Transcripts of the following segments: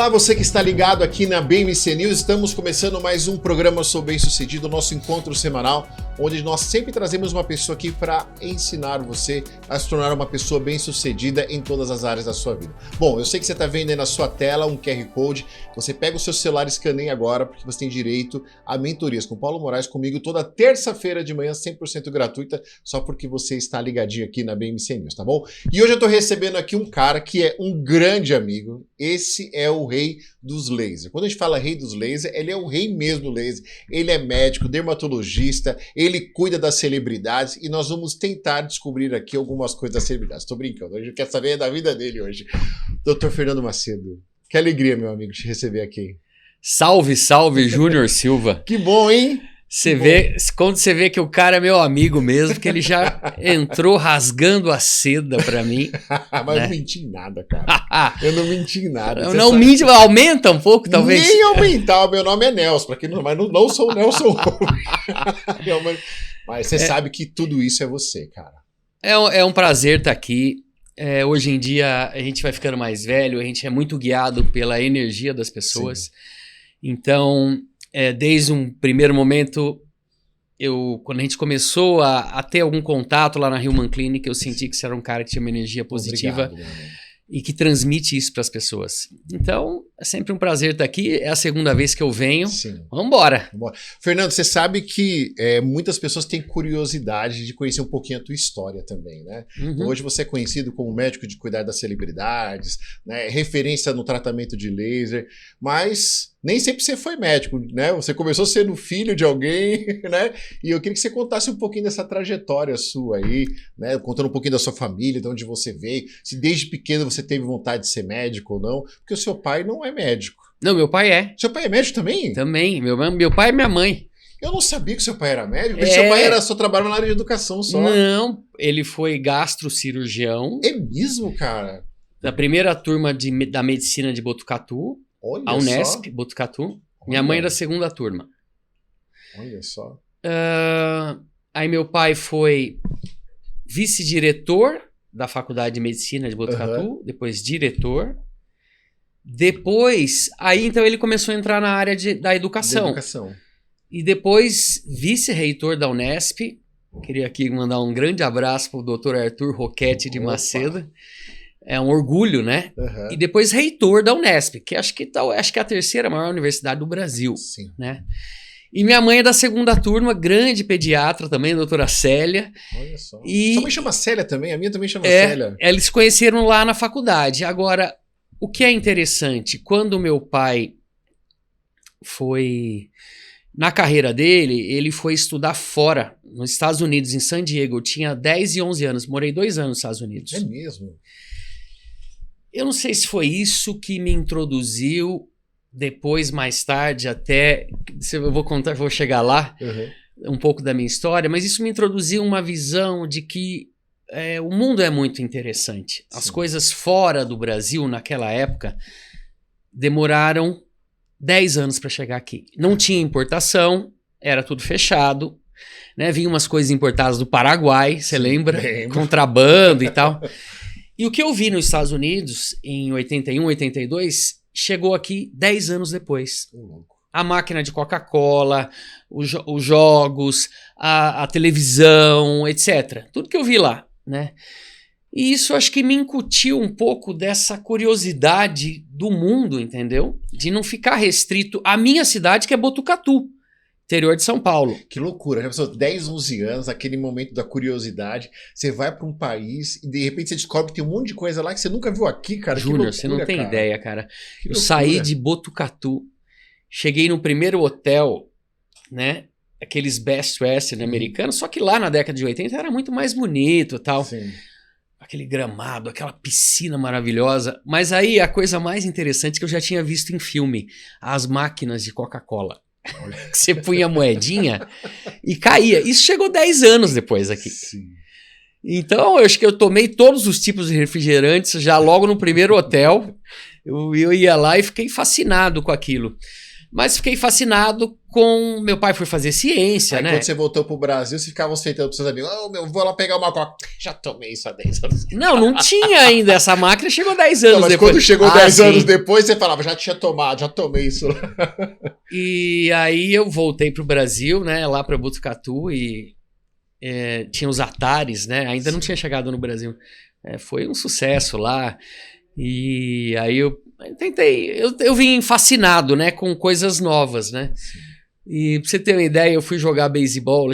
Olá, você que está ligado aqui na BMC News. Estamos começando mais um programa Sou Bem-Sucedido, nosso encontro semanal, onde nós sempre trazemos uma pessoa aqui para ensinar você a se tornar uma pessoa bem-sucedida em todas as áreas da sua vida. Bom, eu sei que você está vendo aí na sua tela um QR Code. Você pega o seu celular e escaneia agora, porque você tem direito a mentorias com Paulo Moraes comigo toda terça-feira de manhã, 100% gratuita, só porque você está ligadinho aqui na BMC News, tá bom? E hoje eu estou recebendo aqui um cara que é um grande amigo. Esse é o rei dos lasers. Quando a gente fala rei dos lasers, ele é o rei mesmo do laser. Ele é médico, dermatologista, ele cuida das celebridades e nós vamos tentar descobrir aqui algumas coisas das celebridades. Tô brincando, a gente quer saber da vida dele hoje. Dr. Fernando Macedo, que alegria, meu amigo, te receber aqui. Salve, salve, Júnior Silva. Que bom, hein? Quando você vê que o cara é meu amigo mesmo, que ele já entrou rasgando a seda pra mim. Mas né? Eu não menti em nada, cara. Eu não menti em nada. Eu não minto, aumenta um pouco, talvez. Nem aumentar, o meu nome é Nelson, pra quem não, mas não sou o Nelson. Mas você sabe que tudo isso é você, cara. É um prazer estar aqui. Hoje em dia a gente vai ficando mais velho, a gente é muito guiado pela energia das pessoas. Sim. Então, desde um primeiro momento, quando a gente começou a ter algum contato lá na Human Clinic, eu senti que você era um cara que tinha uma energia positiva. Obrigado, e que transmite isso para as pessoas. Então, é sempre um prazer estar aqui. É a segunda vez que eu venho. Sim. Vambora. Fernando, você sabe que muitas pessoas têm curiosidade de conhecer um pouquinho a tua história também, né? Uhum. Então, hoje você é conhecido como médico de cuidar das celebridades, né? Referência no tratamento de laser, mas nem sempre você foi médico, né? Você começou sendo filho de alguém, né? E eu queria que você contasse um pouquinho dessa trajetória sua aí, né? Contando um pouquinho da sua família, de onde você veio, se desde pequeno você teve vontade de ser médico ou não, porque o seu pai não é médico. Não, meu pai é. Seu pai é médico também? Também. Meu pai e minha mãe. Eu não sabia que seu pai era médico, porque seu pai só trabalhava na área de educação só. Não, ele foi gastrocirurgião. É mesmo, cara? Da primeira turma da medicina de Botucatu. Olha a Unesp, só. Botucatu. Minha mãe da segunda turma. Olha só. Aí meu pai foi vice-diretor da Faculdade de Medicina de Botucatu, depois diretor. Depois, então ele começou a entrar na área da educação. E depois vice-reitor da Unesp. Queria aqui mandar um grande abraço para o Dr. Arthur Roquete de Macedo. É um orgulho, né? E depois reitor da Unesp, que acho que é a terceira maior universidade do Brasil. Sim. Né? E minha mãe é da segunda turma, grande pediatra também, a doutora Célia. Olha só. Sua mãe chama Célia também? A minha também chama Célia. Eles se conheceram lá na faculdade. Agora, o que é interessante, quando meu pai foi... Na carreira dele, ele foi estudar fora, nos Estados Unidos, em San Diego. Eu tinha 10 e 11 anos, morei 2 anos nos Estados Unidos. É mesmo? Eu não sei se foi isso que me introduziu depois, mais tarde, até... Eu vou chegar lá, um pouco da minha história, mas isso me introduziu uma visão de que o mundo é muito interessante. As coisas fora do Brasil, naquela época, demoraram 10 anos para chegar aqui. Não tinha importação, era tudo fechado, né? Vinha umas coisas importadas do Paraguai, você lembra? Lembro. Contrabando e tal. E o que eu vi nos Estados Unidos, em 81, 82, chegou aqui 10 anos depois. A máquina de Coca-Cola, os jogos, a televisão, etc. Tudo que eu vi lá, né? E isso acho que me incutiu um pouco dessa curiosidade do mundo, entendeu? De não ficar restrito à minha cidade, que é Botucatu, interior de São Paulo. Que loucura, já pensou, 10, 11 anos, aquele momento da curiosidade, você vai para um país e de repente você descobre que tem um monte de coisa lá que você nunca viu aqui, cara. Júnior, você não tem ideia, cara. Eu saí de Botucatu, cheguei no primeiro hotel, né? Aqueles Best Western americanos, só que lá na década de 80 era muito mais bonito e tal. Sim. Aquele gramado, aquela piscina maravilhosa. Mas aí a coisa mais interessante que eu já tinha visto em filme, as máquinas de Coca-Cola. Você punha a moedinha e caía. Isso chegou 10 anos depois aqui. Sim. Então, eu acho que eu tomei todos os tipos de refrigerantes já logo no primeiro hotel. Eu ia lá e fiquei fascinado com aquilo. Mas fiquei fascinado com... Meu pai foi fazer ciência, Aí, né? quando você voltou pro Brasil, você ficava ostentando pros seus amigos. Meu, vou lá pegar uma coca. Já tomei isso há 10 anos. Não tinha ainda. Essa máquina chegou 10 Não, anos mas depois. quando chegou 10 sim. anos depois, você falava, já tinha tomado, já tomei isso. E aí eu voltei pro Brasil, né? Lá pra Botucatu e tinha os Ataris, né? Ainda não tinha chegado no Brasil. Foi um sucesso lá. E aí eu vim fascinado, né? Com coisas novas, né? Sim. E pra você ter uma ideia, eu fui jogar beisebol,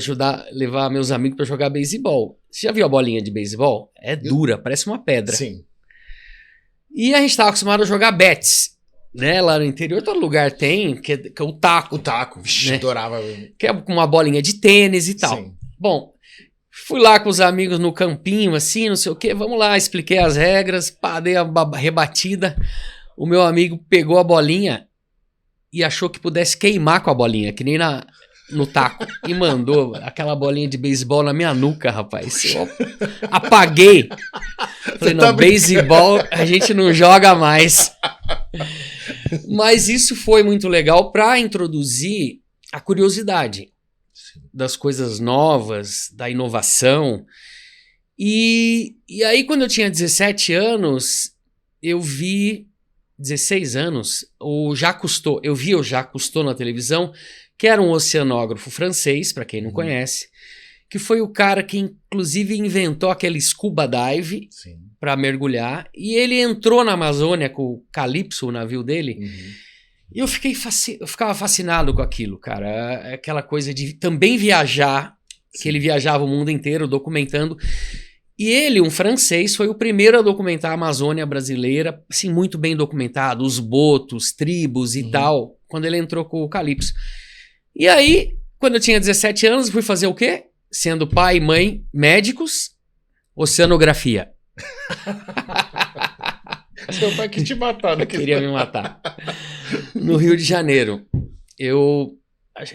levar meus amigos pra jogar beisebol. Você já viu a bolinha de beisebol? É dura, parece uma pedra. Sim. E a gente tava acostumado a jogar bets, né? Lá no interior todo lugar tem, que é o taco. O taco, vixe, né? adorava. Que é com uma bolinha de tênis e tal. Sim. Bom, fui lá com os amigos no campinho, assim, não sei o quê. Vamos lá, expliquei as regras, dei a rebatida. O meu amigo pegou a bolinha e achou que pudesse queimar com a bolinha, que nem no taco. E mandou aquela bolinha de beisebol na minha nuca, rapaz. Eu apaguei. Falei, não, beisebol a gente não joga mais. Mas isso foi muito legal para introduzir a curiosidade das coisas novas, da inovação. E aí, quando eu tinha 17 anos, eu vi... 16 anos, eu vi o Jacques Cousteau na televisão, que era um oceanógrafo francês, para quem não conhece, que foi o cara que, inclusive, inventou aquele scuba dive para mergulhar, e ele entrou na Amazônia com o Calypso, o navio dele, e eu ficava fascinado com aquilo, cara, aquela coisa de também viajar, que ele viajava o mundo inteiro documentando. E ele, um francês, foi o primeiro a documentar a Amazônia brasileira, assim, muito bem documentado, os botos, tribos e tal, quando ele entrou com o Calypso. E aí, quando eu tinha 17 anos, fui fazer o quê? Sendo pai e mãe médicos, oceanografia. Seu pai quis te matar, né? Queria me matar. No Rio de Janeiro. Eu,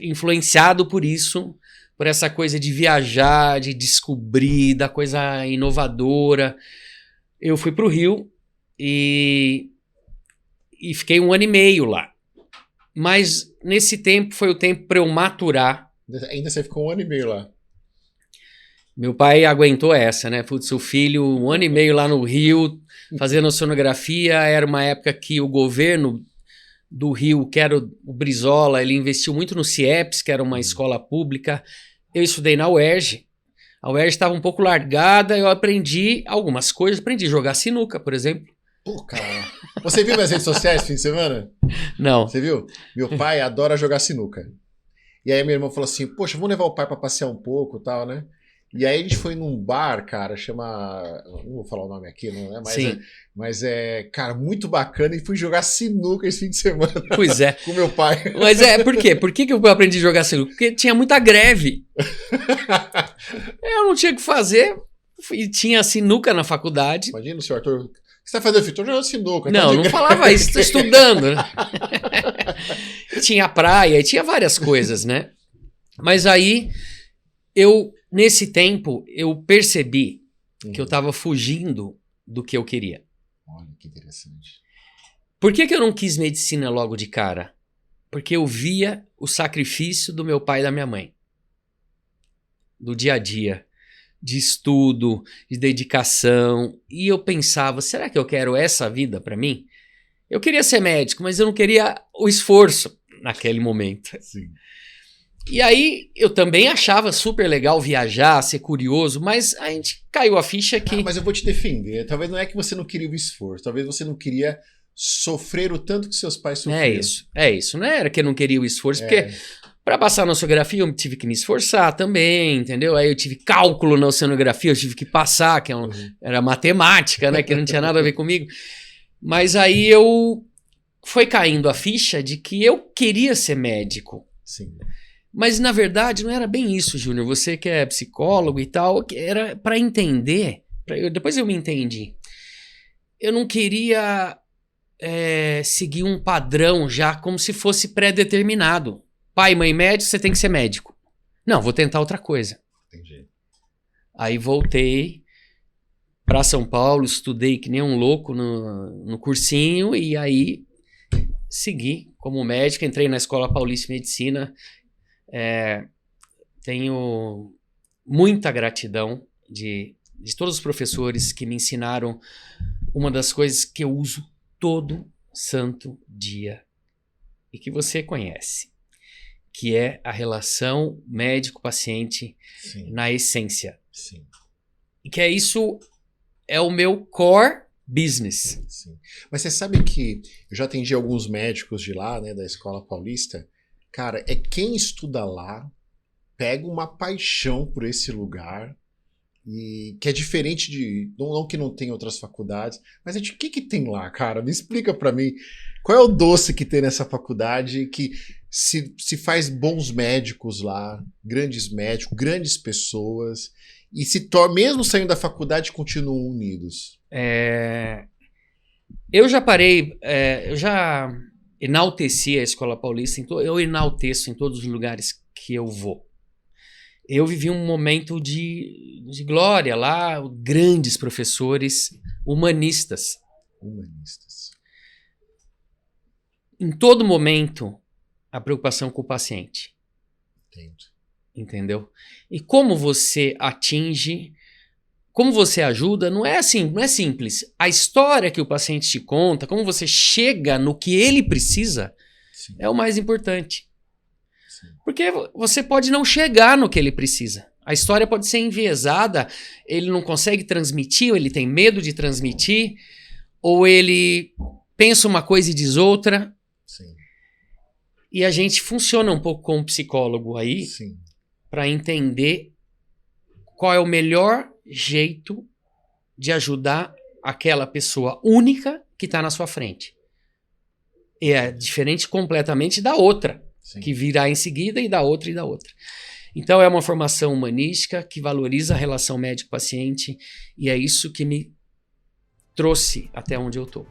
influenciado por isso... por essa coisa de viajar, de descobrir, da coisa inovadora. Eu fui pro Rio e fiquei 1 ano e meio lá. Mas nesse tempo foi o tempo para eu maturar. Ainda você ficou 1 ano e meio lá. Meu pai aguentou essa, né? Putz, o filho, 1 ano e meio lá no Rio, fazendo oceanografia. Era uma época que o governo do Rio, que era o Brizola, ele investiu muito no CIEPS, que era uma escola pública. Eu estudei na UERJ. A UERJ estava um pouco largada, eu aprendi algumas coisas. Aprendi a jogar sinuca, por exemplo. Pô, cara. Você viu minhas redes sociais no fim de semana? Não. Você viu? Meu pai adora jogar sinuca. E aí minha irmã falou assim, poxa, vamos levar o pai pra passear um pouco e tal, né? E aí a gente foi num bar, cara, chama... Não vou falar o nome aqui, não é? Mas cara, muito bacana. E fui jogar sinuca esse fim de semana. Pois é. Com meu pai. Mas por quê? Por que eu aprendi a jogar sinuca? Porque tinha muita greve. Eu não tinha o que fazer. E tinha sinuca na faculdade. Imagina o senhor Arthur... O que você tá fazendo, filho? Tô jogando sinuca. Não falava isso, tô estudando. Né? Tinha praia, e tinha várias coisas, né? Mas aí, nesse tempo, eu percebi que eu tava fugindo do que eu queria. Olha, que interessante. Por que eu não quis medicina logo de cara? Porque eu via o sacrifício do meu pai e da minha mãe. Do dia a dia. De estudo, de dedicação. E eu pensava, será que eu quero essa vida pra mim? Eu queria ser médico, mas eu não queria o esforço naquele momento. Sim. E aí eu também achava super legal viajar, ser curioso, mas a gente caiu a ficha que... mas eu vou te defender. Talvez não é que você não queria o esforço, talvez você não queria sofrer o tanto que seus pais sofreram. É isso. Não era que eu não queria o esforço, porque para passar na oceanografia eu tive que me esforçar também, entendeu? Aí eu tive cálculo na oceanografia, eu tive que passar, que era matemática, né? Que não tinha nada a ver comigo. Mas aí foi caindo a ficha de que eu queria ser médico. Sim. Mas, na verdade, não era bem isso, Júnior. Você que é psicólogo e tal, era para entender. Depois eu me entendi. Eu não queria seguir um padrão já como se fosse pré-determinado. Pai, mãe, médico, você tem que ser médico. Não, vou tentar outra coisa. Entendi. Aí voltei para São Paulo, estudei que nem um louco no cursinho e aí segui como médico, entrei na Escola Paulista de Medicina. Tenho muita gratidão de todos os professores que me ensinaram uma das coisas que eu uso todo santo dia e que você conhece, que é a relação médico-paciente na essência. Sim. E que isso é o meu core business. Sim. Mas você sabe que eu já atendi alguns médicos de lá, né, da Escola Paulista. Cara, quem estuda lá pega uma paixão por esse lugar, e que é diferente de... Não que não tem outras faculdades, mas o que tem lá, cara? Me explica pra mim. Qual é o doce que tem nessa faculdade que se faz bons médicos lá, grandes médicos, grandes pessoas, e mesmo saindo da faculdade, continuam unidos? Eu já parei... eu já enalteci a Escola Paulista, eu enalteço em todos os lugares que eu vou. Eu vivi um momento de glória lá, grandes professores, humanistas. Em todo momento, a preocupação com o paciente. Entendeu? E como você atinge, como você ajuda, não é assim, não é simples. A história que o paciente te conta, como você chega no que ele precisa, é o mais importante. Porque você pode não chegar no que ele precisa. A história pode ser enviesada, ele não consegue transmitir, ou ele tem medo de transmitir, ou ele pensa uma coisa e diz outra. Sim. E a gente funciona um pouco como psicólogo aí para entender qual é o melhor jeito de ajudar aquela pessoa única que está na sua frente. E é diferente completamente da outra. Que virá em seguida, e da outra, e da outra. Então é uma formação humanística que valoriza a relação médico-paciente, e é isso que me trouxe até onde eu estou.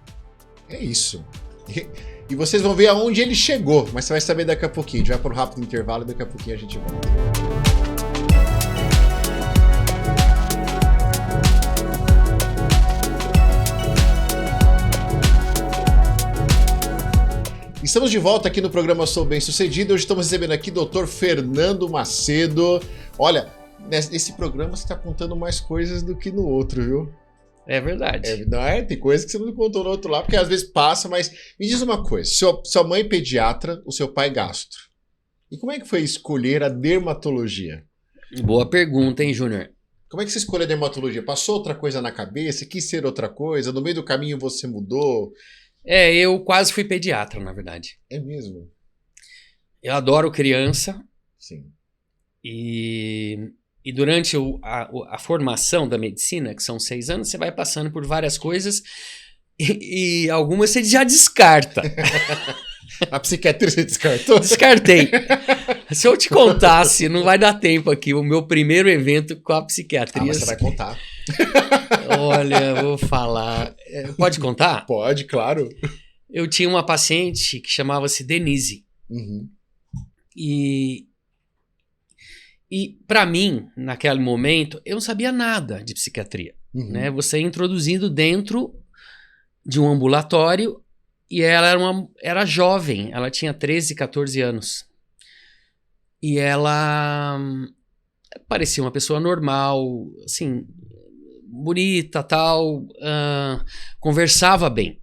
É isso. E vocês vão ver aonde ele chegou, mas você vai saber daqui a pouquinho. A gente vai para um rápido intervalo e daqui a pouquinho a gente volta. Estamos de volta aqui no programa Sou Bem Sucedido. Hoje estamos recebendo aqui o Dr. Fernando Macedo. Olha, nesse programa você está contando mais coisas do que no outro, viu? É verdade. Tem coisas que você não contou no outro lá, porque às vezes passa, mas me diz uma coisa. Sua mãe é pediatra, o seu pai gastro. E como é que foi escolher a dermatologia? Boa pergunta, hein, Júnior? Como é que você escolheu a dermatologia? Passou outra coisa na cabeça? Quis ser outra coisa? No meio do caminho você mudou? Eu quase fui pediatra, na verdade. É mesmo? Eu adoro criança. Sim. E durante a formação da medicina, que são 6 anos, você vai passando por várias coisas e algumas você já descarta. A psiquiatria você descartou? Descartei. Se eu te contasse, não vai dar tempo aqui, o meu primeiro evento com a psiquiatria. Mas você vai contar. Olha, vou falar. Pode contar? Pode, claro. Eu tinha uma paciente que chamava-se Denise. E para mim, naquele momento, eu não sabia nada de psiquiatria. Né? Você é introduzido dentro de um ambulatório e ela era jovem, ela tinha 13, 14 anos. E ela parecia uma pessoa normal, assim, bonita, tal, conversava bem.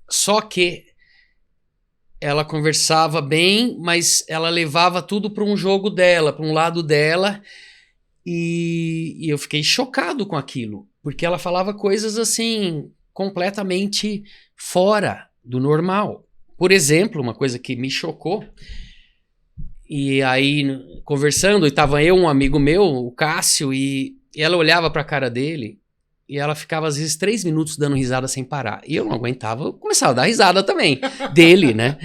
Só que ela conversava bem, mas ela levava tudo para um jogo dela, para um lado dela, e eu fiquei chocado com aquilo, porque ela falava coisas assim, completamente fora do normal. Por exemplo, uma coisa que me chocou, e aí, conversando, estava eu, um amigo meu, o Cássio, e ela olhava para a cara dele, e ela ficava, às vezes, 3 minutos dando risada sem parar. E eu não aguentava, eu começava a dar risada também, dele, né?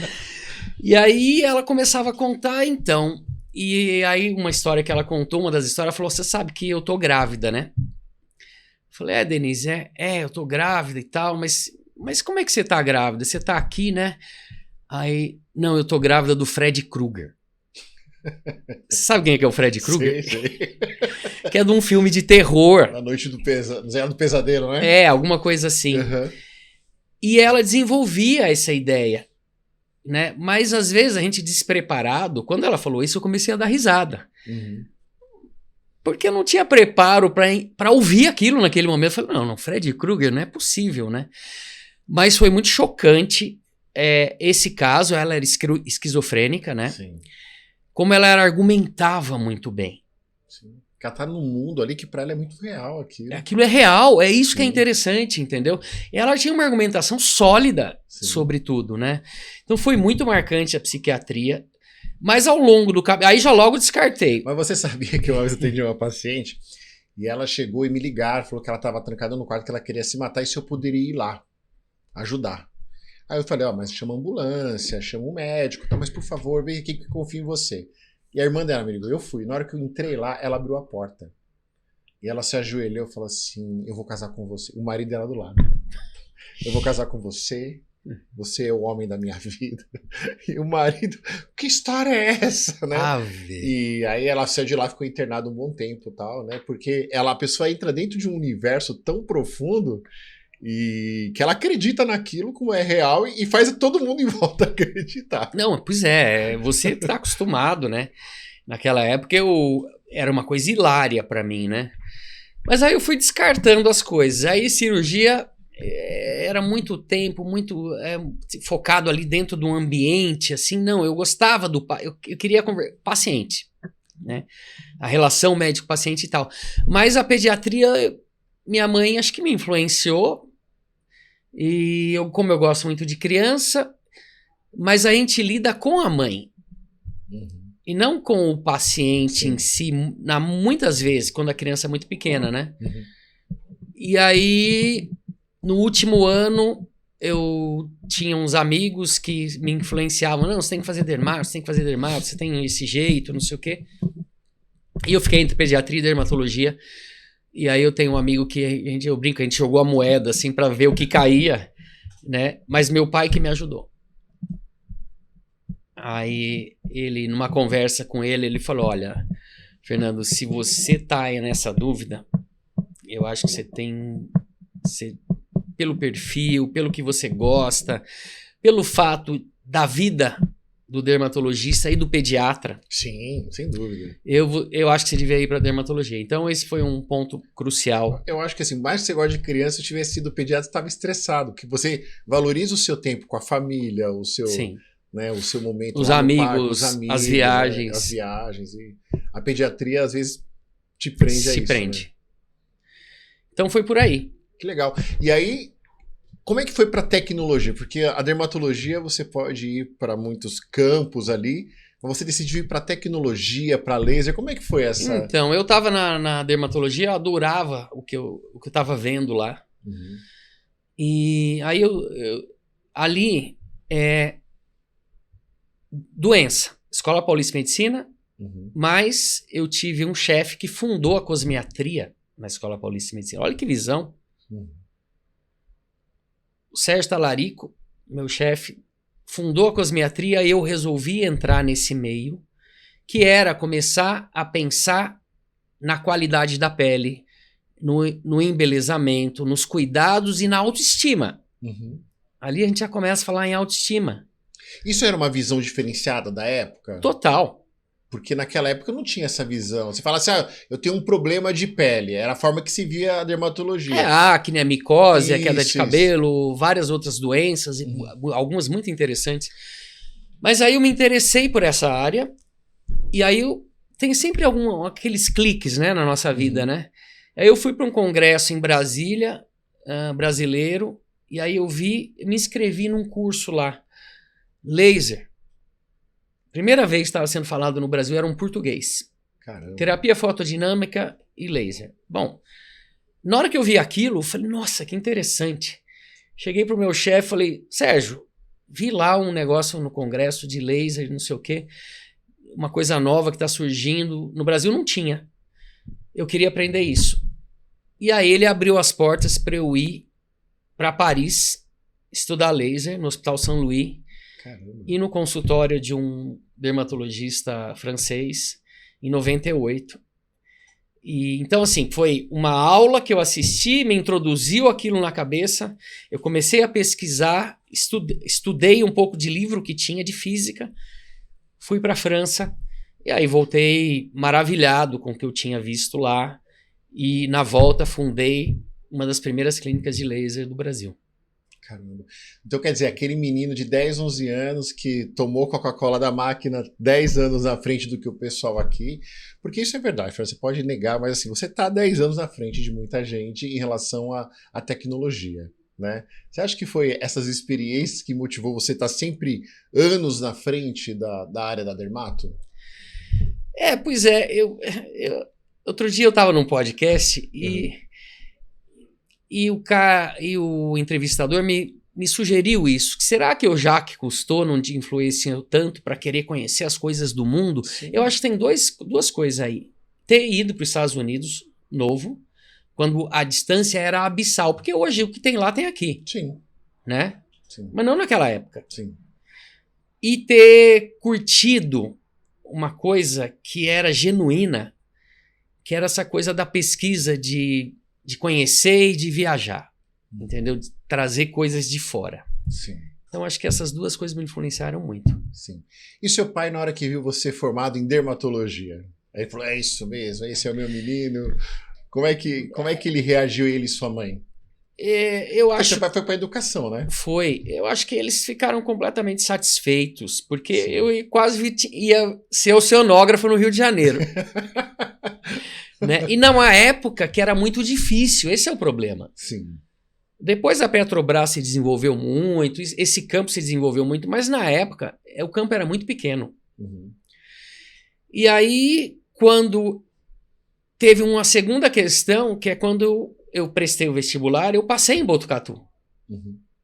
E aí, ela começava a contar, então. E aí, uma história que ela contou, uma das histórias, ela falou, você sabe que eu tô grávida, né? Eu falei, Denise, eu tô grávida e tal, mas como é que você tá grávida? Você tá aqui, né? Aí, não, eu tô grávida do Fred Krueger. Você sabe quem é que é o Fred Krueger? Sei. Que é de um filme de terror. A Noite do Pesadelo, né? Alguma coisa assim. E ela desenvolvia essa ideia. né? Mas às vezes a gente despreparado, quando ela falou isso, eu comecei a dar risada. Porque eu não tinha preparo para ouvir aquilo naquele momento. Eu falei, não, Freddy Krueger não é possível, né? Mas foi muito chocante esse caso. Ela era esquizofrênica, né? Sim. Como ela argumentava muito bem. Sim. Ela tá num mundo ali que pra ela é muito real aquilo. Aquilo é real, é isso Sim. que é interessante, entendeu? Ela tinha uma argumentação sólida sobre tudo, né? Então foi muito marcante a psiquiatria. Mas ao longo do caminho... Aí já logo descartei. Mas você sabia que uma vez eu atendi uma paciente e ela chegou e me ligaram, falou que ela estava trancada no quarto, que ela queria se matar e se eu poderia ir lá ajudar. Aí eu falei, mas chama a ambulância, chama o médico, tá, mas por favor, vem aqui que confio em você. E a irmã dela me ligou, eu fui. Na hora que eu entrei lá, ela abriu a porta. E ela se ajoelhou e falou assim, eu vou casar com você. O marido dela do lado. Eu vou casar com você. Você é o homem da minha vida. E o marido, que história é essa, né? E aí ela saiu de lá, ficou internada um bom tempo e tal, né? Porque a pessoa entra dentro de um universo tão profundo e que ela acredita naquilo como é real e faz todo mundo em volta acreditar. Não, pois você tá acostumado, né? Naquela época era uma coisa hilária pra mim, né? Mas aí eu fui descartando as coisas. Aí cirurgia... era muito tempo, muito focado ali dentro de um ambiente, assim, não, eu gostava eu queria paciente, né, a relação médico-paciente e tal, mas a pediatria, minha mãe acho que me influenciou, e como eu gosto muito de criança, mas a gente lida com a mãe, e não com o paciente em si, muitas vezes, quando a criança é muito pequena, né, e aí... No último ano, eu tinha uns amigos que me influenciavam. Não, você tem que fazer dermato, você tem esse jeito, não sei o quê. E eu fiquei entre pediatria e dermatologia. E aí eu tenho um amigo que eu brinco, a gente jogou a moeda assim para ver o que caía, né? Mas meu pai que me ajudou. Aí ele, numa conversa com ele falou, olha, Fernando, se você tá aí nessa dúvida, eu acho que você tem... pelo perfil, pelo que você gosta, pelo fato da vida do dermatologista e do pediatra. Sim, sem dúvida. Eu acho que você devia ir para dermatologia. Então esse foi um ponto crucial. Eu acho que assim, mais que você gosta de criança, se eu tivesse sido pediatra, você estava estressado, porque você valoriza o seu tempo com a família, o seu, né, o seu momento, os amigos, as viagens. Né, as viagens. E a pediatria às vezes te prende a isso. Se prende. Né? Então foi por aí. Que legal. E aí, como é que foi para tecnologia? Porque a dermatologia você pode ir para muitos campos ali, mas você decidiu ir para tecnologia, para laser. Como é que foi essa? Então, eu estava na dermatologia, eu adorava o que eu estava vendo lá. E aí ali doença, Escola Paulista de Medicina, mas eu tive um chefe que fundou a cosmiatria na Escola Paulista de Medicina. Olha que visão. O Sérgio Talarico, meu chefe, fundou a cosmiatria e eu resolvi entrar nesse meio, que era começar a pensar na qualidade da pele, no embelezamento, nos cuidados e na autoestima. Ali a gente já começa a falar em autoestima. Isso era uma visão diferenciada da época? Total. Porque naquela época não tinha essa visão. Você fala assim, eu tenho um problema de pele. Era a forma que se via a dermatologia. A acne, a micose, a queda de cabelo, várias outras doenças, algumas muito interessantes. Mas aí eu me interessei por essa área, e aí tem sempre aqueles cliques, né, na nossa vida, né? Aí eu fui para um congresso em Brasília, brasileiro, e aí me inscrevi num curso lá, laser. Primeira vez que estava sendo falado no Brasil era um português. Caramba. Terapia fotodinâmica e laser. Bom, na hora que eu vi aquilo, eu falei, nossa, que interessante. Cheguei pro meu chefe e falei, Sérgio, vi lá um negócio no congresso de laser, não sei o quê, uma coisa nova que está surgindo. No Brasil não tinha. Eu queria aprender isso. E aí ele abriu as portas para eu ir para Paris, estudar laser no Hospital Saint-Louis. Caramba. E no consultório de um dermatologista francês, em 98. E então, assim, foi uma aula que eu assisti, me introduziu aquilo na cabeça, eu comecei a pesquisar, estudei um pouco de livro que tinha de física, fui para a França, e aí voltei maravilhado com o que eu tinha visto lá, e na volta fundei uma das primeiras clínicas de laser do Brasil. Caramba. Então quer dizer, aquele menino de 10, 11 anos que tomou Coca-Cola da máquina 10 anos na frente do que o pessoal aqui, porque isso é verdade, você pode negar, mas assim, você está 10 anos na frente de muita gente em relação à tecnologia, né? Você acha que foi essas experiências que motivou você a estar sempre anos na frente da área da dermato? Pois é, outro dia eu estava num podcast e o entrevistador me sugeriu isso. Será que o Jacques Cousteau não te influenciou tanto para querer conhecer as coisas do mundo? Sim. Eu acho que tem duas coisas aí. Ter ido para os Estados Unidos, novo, quando a distância era abissal. Porque hoje o que tem lá tem aqui. Sim. Né? Sim. Mas não naquela época. Sim. E ter curtido uma coisa que era genuína, que era essa coisa da pesquisa de conhecer e de viajar, entendeu? De trazer coisas de fora. Sim. Então, acho que essas duas coisas me influenciaram muito. Sim. E seu pai, na hora que viu você formado em dermatologia, aí ele falou, é isso mesmo, esse é o meu menino. Como é que ele reagiu, ele e sua mãe? Eu acho... Seu pai foi para a educação, né? Foi. Eu acho que eles ficaram completamente satisfeitos, porque sim, eu quase ia ser oceanógrafo no Rio de Janeiro. Né? E numa época que era muito difícil, esse é o problema. Sim. Depois a Petrobras se desenvolveu muito, esse campo se desenvolveu muito, mas na época o campo era muito pequeno. Uhum. E aí, quando teve uma segunda questão, que é quando eu prestei o vestibular, eu passei em Botucatu,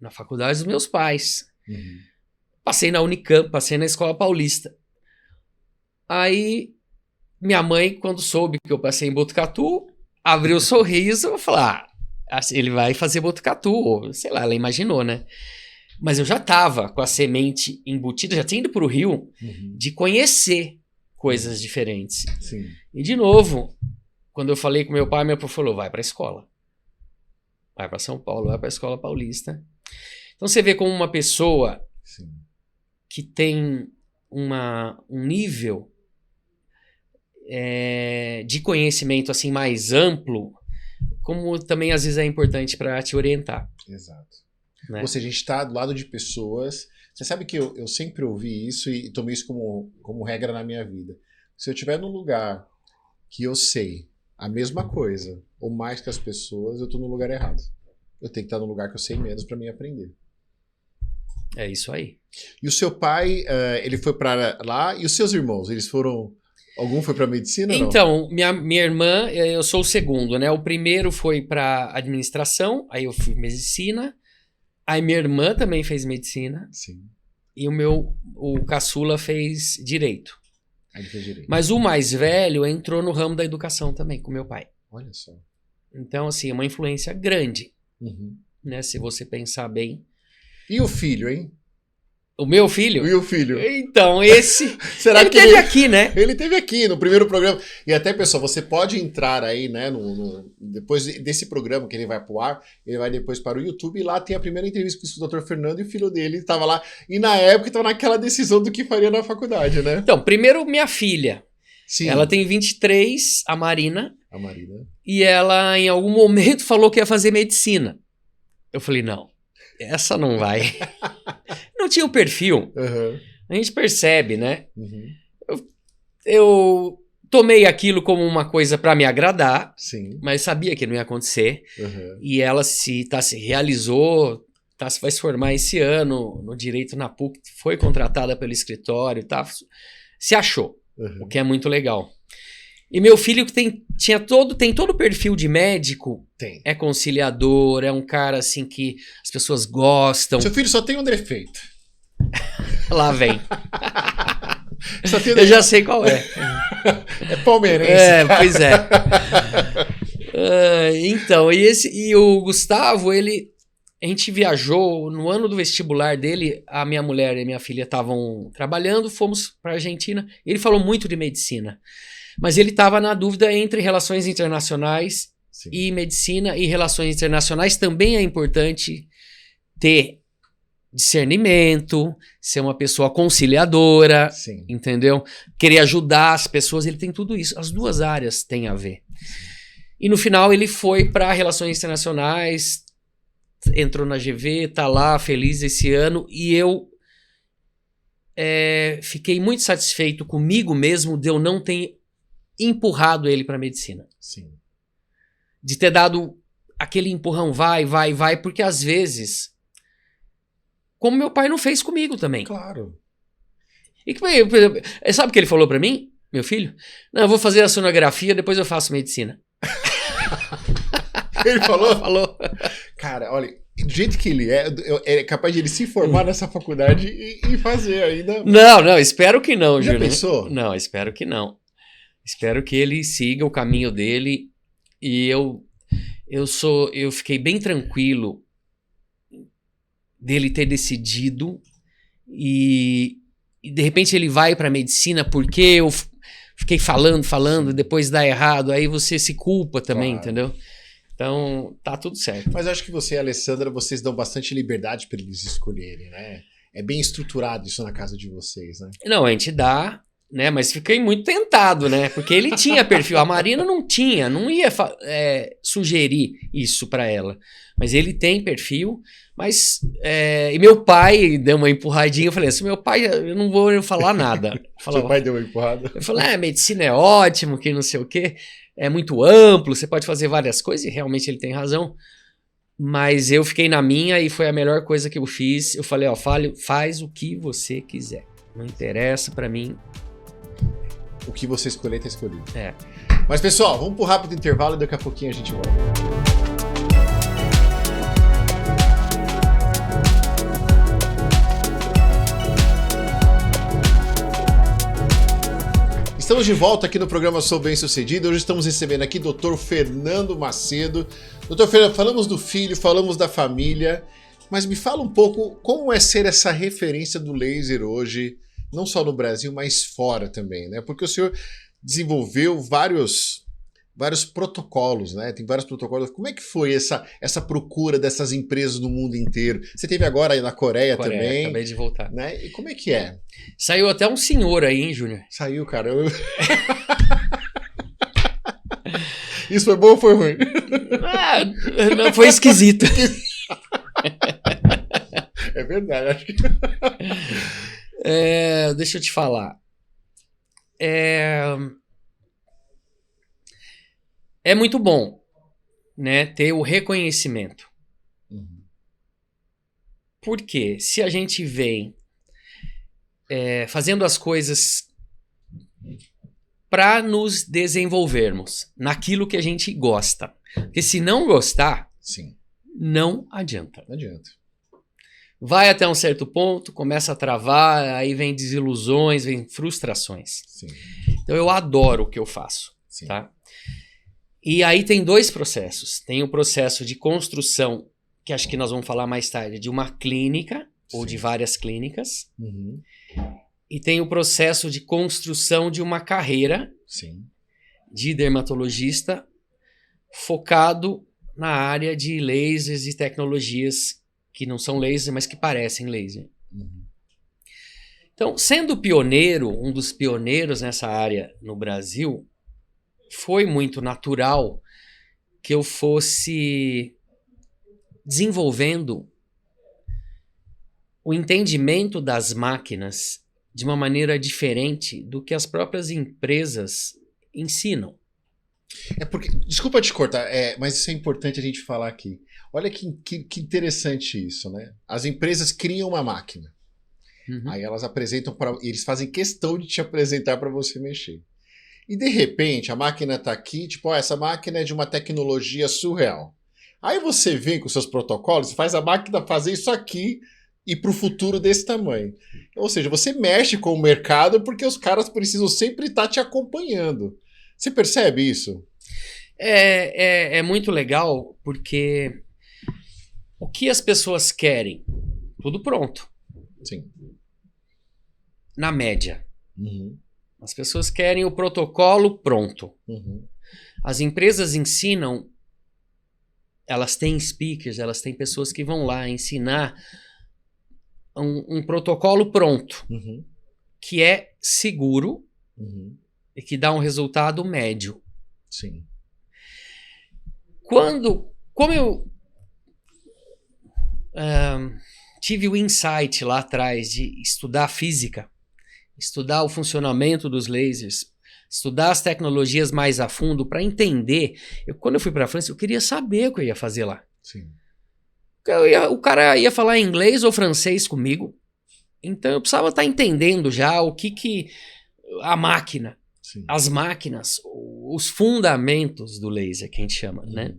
na faculdade dos meus pais. Uhum. Passei na Unicamp, passei na Escola Paulista. Aí, minha mãe, quando soube que eu passei em Botucatu, abriu o sorriso e falou, ele vai fazer Botucatu, ou sei lá, ela imaginou, né? Mas eu já estava com a semente embutida, já tinha ido para o Rio, de conhecer coisas diferentes. Sim. E, de novo, quando eu falei com meu pai falou, vai para a escola. Vai para São Paulo, vai para a Escola Paulista. Então você vê como uma pessoa sim, que tem um nível de conhecimento assim mais amplo, como também às vezes é importante para te orientar. Exato. Né? Ou seja, a gente está do lado de pessoas. Você sabe que eu sempre ouvi isso e tomei isso como regra na minha vida. Se eu estiver num lugar que eu sei a mesma coisa, ou mais que as pessoas, eu estou no lugar errado. Eu tenho que estar no lugar que eu sei menos para mim aprender. É isso aí. E o seu pai, ele foi para lá, e os seus irmãos, eles foram... Algum foi para medicina? Então, minha irmã, eu sou o segundo, né? O primeiro foi para administração, aí eu fui medicina. Aí minha irmã também fez medicina. Sim. E o caçula fez direito. Aí ele fez direito. Mas o mais velho entrou no ramo da educação também, com meu pai. Olha só. Então, assim, é uma influência grande, né? Se você pensar bem. E o filho, hein? O meu filho? E o filho? Então, esse... Será ele que teve aqui, né? Ele teve aqui no primeiro programa. E até, pessoal, você pode entrar aí, né? Depois desse programa que ele vai pro ar, ele vai depois para o YouTube. E lá tem a primeira entrevista com o Dr. Fernando e o filho dele estava lá. E na época estava naquela decisão do que faria na faculdade, né? Então, primeiro minha filha. Sim. Ela tem 23, a Marina. A Marina. E ela, em algum momento, falou que ia fazer medicina. Eu falei, não, essa não vai. Não tinha o perfil. A gente percebe, né? Eu tomei aquilo como uma coisa para me agradar, sim, mas sabia que não ia acontecer. E ela se realizou, vai se formar esse ano no Direito na PUC, foi contratada pelo escritório, se achou, o que é muito legal. E meu filho que tem todo o perfil de médico, é conciliador, é um cara assim que as pessoas gostam. Seu filho só tem um defeito. Lá vem. Eu já sei qual é. É palmeirense. Pois é. Então, e o Gustavo, a gente viajou no ano do vestibular dele, a minha mulher e minha filha estavam trabalhando, fomos para a Argentina, e ele falou muito de medicina. Mas ele estava na dúvida entre relações internacionais Sim. e medicina, e relações internacionais também é importante ter discernimento, ser uma pessoa conciliadora, Sim. entendeu? Querer ajudar as pessoas, ele tem tudo isso. As duas áreas têm a ver. E no final ele foi para relações internacionais, entrou na GV, tá lá feliz esse ano, e eu fiquei muito satisfeito comigo mesmo de eu não ter empurrado ele para medicina. Sim. De ter dado aquele empurrão, vai, porque às vezes, como meu pai não fez comigo também. Claro. E por exemplo, sabe o que ele falou para mim, meu filho? Não, eu vou fazer a sonografia, depois eu faço medicina. Ele falou? Falou. Cara, olha, do jeito que ele é capaz de ele se formar nessa faculdade e fazer ainda. Não, espero que não, Já Júlio. pensou? Não, espero que não. Espero que ele siga o caminho dele, e eu fiquei bem tranquilo dele ter decidido, e de repente ele vai para medicina porque eu fiquei falando, depois dá errado, aí você se culpa também, Claro. entendeu? Então, tá tudo certo. Mas eu acho que você e a Alessandra, vocês dão bastante liberdade para eles escolherem, né? É bem estruturado isso na casa de vocês, né? Não, a gente dá, né? Mas fiquei muito tentado, né? Porque ele tinha perfil, a Marina não tinha, não ia sugerir isso para ela. Mas ele tem perfil, mas... e meu pai deu uma empurradinha, eu falei assim, meu pai, eu não vou falar nada. Seu pai deu uma empurrada? Eu falei, medicina é ótimo, que não sei o quê, é muito amplo, você pode fazer várias coisas, e realmente ele tem razão. Mas eu fiquei na minha e foi a melhor coisa que eu fiz. Eu falei, faz o que você quiser. Não interessa pra mim. O que você escolher, tá escolhido. É. Mas, pessoal, vamos pro rápido intervalo e daqui a pouquinho a gente volta. Estamos de volta aqui no programa Sou Bem Sucedido. Hoje estamos recebendo aqui o Dr. Fernando Macedo. Dr. Fernando, falamos do filho, falamos da família, mas me fala um pouco como é ser essa referência do laser hoje, não só no Brasil, mas fora também, né? Porque o senhor desenvolveu vários protocolos, né? Tem vários protocolos. Como é que foi essa procura dessas empresas no mundo inteiro? Você teve agora aí na Coreia também. Acabei de voltar. Né? E como é que é? Saiu até um senhor aí, hein, Júnior? Saiu, cara. Isso foi bom ou foi ruim? Não, foi esquisito. É verdade, acho que... Deixa eu te falar. É muito bom, né, ter o reconhecimento. Uhum. Porque se a gente vem fazendo as coisas para nos desenvolvermos naquilo que a gente gosta. Porque se não gostar, Sim. não adianta. Não adianta. Vai até um certo ponto, começa a travar, aí vem desilusões, vem frustrações. Sim. Então eu adoro o que eu faço, Sim. tá? E aí tem dois processos. Tem o processo de construção, que acho que nós vamos falar mais tarde, de uma clínica, ou de várias clínicas. Uhum. E tem o processo de construção de uma carreira Sim. de dermatologista focado na área de lasers e tecnologias que não são laser, mas que parecem laser. Uhum. Então, sendo pioneiro, um dos pioneiros nessa área no Brasil, foi muito natural que eu fosse desenvolvendo o entendimento das máquinas de uma maneira diferente do que as próprias empresas ensinam. É porque, desculpa te cortar, mas isso é importante a gente falar aqui. Olha que interessante isso, né? As empresas criam uma máquina. Uhum. Aí elas apresentam eles fazem questão de te apresentar para você mexer. E de repente a máquina tá aqui, tipo, essa máquina é de uma tecnologia surreal. Aí você vem com seus protocolos, faz a máquina fazer isso aqui e para o futuro desse tamanho. Ou seja, você mexe com o mercado porque os caras precisam sempre estar te acompanhando. Você percebe isso? É muito legal porque o que as pessoas querem? Tudo pronto. Sim. Na média. Uhum. As pessoas querem o protocolo pronto. Uhum. As empresas ensinam, elas têm speakers, elas têm pessoas que vão lá ensinar um protocolo pronto, Uhum. que é seguro Uhum. e que dá um resultado médio. Sim. Como eu tive o insight lá atrás de estudar física, estudar o funcionamento dos lasers, estudar as tecnologias mais a fundo para entender. Quando eu fui para a França, eu queria saber o que eu ia fazer lá. Sim. O cara ia falar inglês ou francês comigo, então eu precisava estar entendendo já o que a máquina, Sim. as máquinas, os fundamentos do laser, que a gente chama, né?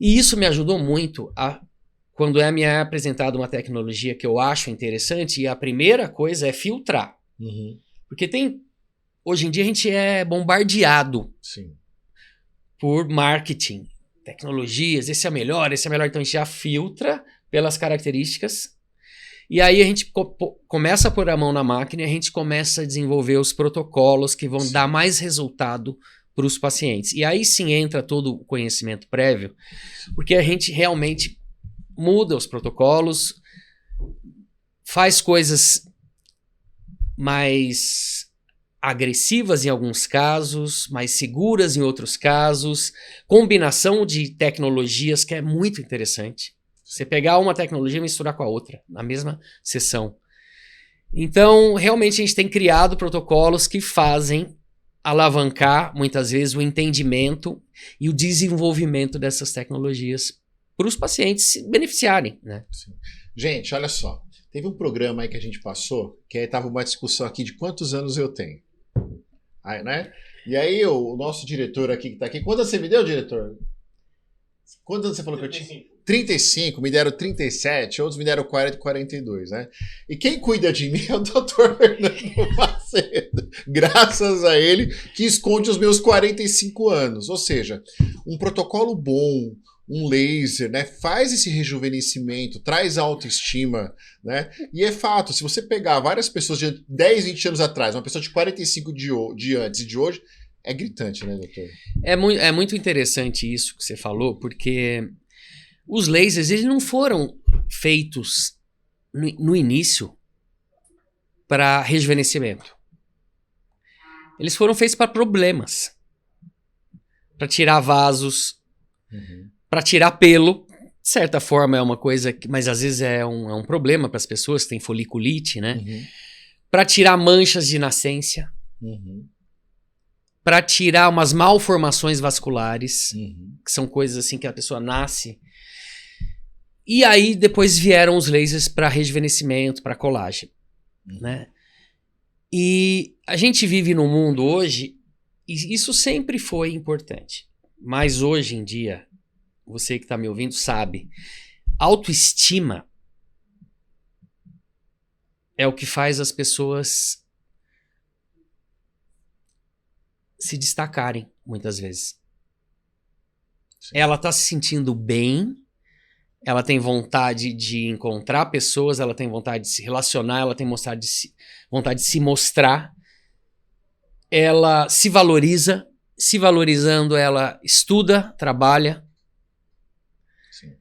E isso me ajudou muito quando me é apresentada uma tecnologia que eu acho interessante, e a primeira coisa é filtrar. Uhum. Porque hoje em dia a gente é bombardeado Sim. por marketing, tecnologias, esse é melhor, então a gente já filtra pelas características, e aí a gente começa a pôr a mão na máquina e a gente começa a desenvolver os protocolos que vão dar mais resultado para os pacientes. E aí sim entra todo o conhecimento prévio, porque a gente realmente muda os protocolos, faz coisas mais agressivas em alguns casos, mais seguras em outros casos, combinação de tecnologias que é muito interessante. Você pegar uma tecnologia e misturar com a outra, na mesma sessão. Então, realmente a gente tem criado protocolos que fazem alavancar, muitas vezes, o entendimento e o desenvolvimento dessas tecnologias para os pacientes se beneficiarem, né? Sim. Gente, olha só. Teve um programa aí que a gente passou, que aí tava uma discussão aqui de quantos anos eu tenho. Aí, né? E aí o nosso diretor aqui que tá aqui... Quantos você me deu, diretor? Quantos anos você falou 35. Que eu tinha? 35, me deram 37, outros me deram 40 e 42, né? E quem cuida de mim é o Dr. Fernando Macedo. Graças a ele, que esconde os meus 45 anos. Ou seja, um protocolo bom, um laser, né? Faz esse rejuvenescimento, traz autoestima, né? E é fato, se você pegar várias pessoas de 10, 20 anos atrás, uma pessoa de 45 de antes e de hoje, é gritante, né, doutor? É muito interessante isso que você falou, porque os lasers, eles não foram feitos no início para rejuvenescimento. Eles foram feitos para problemas. Para tirar vasos, para tirar pelo. De certa forma é uma coisa, mas às vezes é um problema para as pessoas que têm foliculite, né? Para tirar manchas de nascência. Para tirar umas malformações vasculares, que são coisas assim que a pessoa nasce. E aí depois vieram os lasers para rejuvenescimento, para colagem, né? E a gente vive num mundo hoje, e isso sempre foi importante, mas hoje em dia, você que está me ouvindo sabe, autoestima é o que faz as pessoas se destacarem, muitas vezes. Sim. Ela está se sentindo bem, ela tem vontade de encontrar pessoas, ela tem vontade de se relacionar, ela tem vontade de se mostrar, ela se valoriza, se valorizando ela estuda, trabalha. Sim.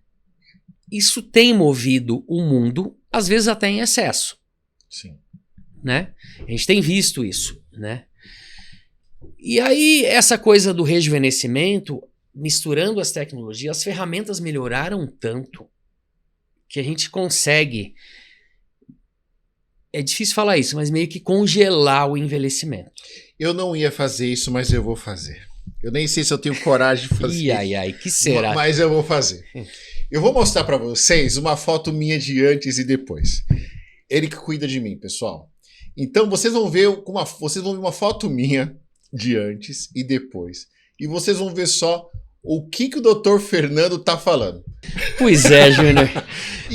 Isso tem movido o mundo, às vezes até em excesso. Sim. Né? A gente tem visto isso, né? E aí, essa coisa do rejuvenescimento, misturando as tecnologias, as ferramentas melhoraram tanto que a gente consegue, é difícil falar isso, mas meio que congelar o envelhecimento. Eu não ia fazer isso, mas eu vou fazer. Eu nem sei se eu tenho coragem de fazer. Que será? Mas eu vou fazer. Eu vou mostrar para vocês uma foto minha de antes e depois. Ele que cuida de mim, pessoal. Então vocês vão ver uma foto minha de antes e depois. E vocês vão ver só o que o Dr. Fernando tá falando. Pois é, Júnior.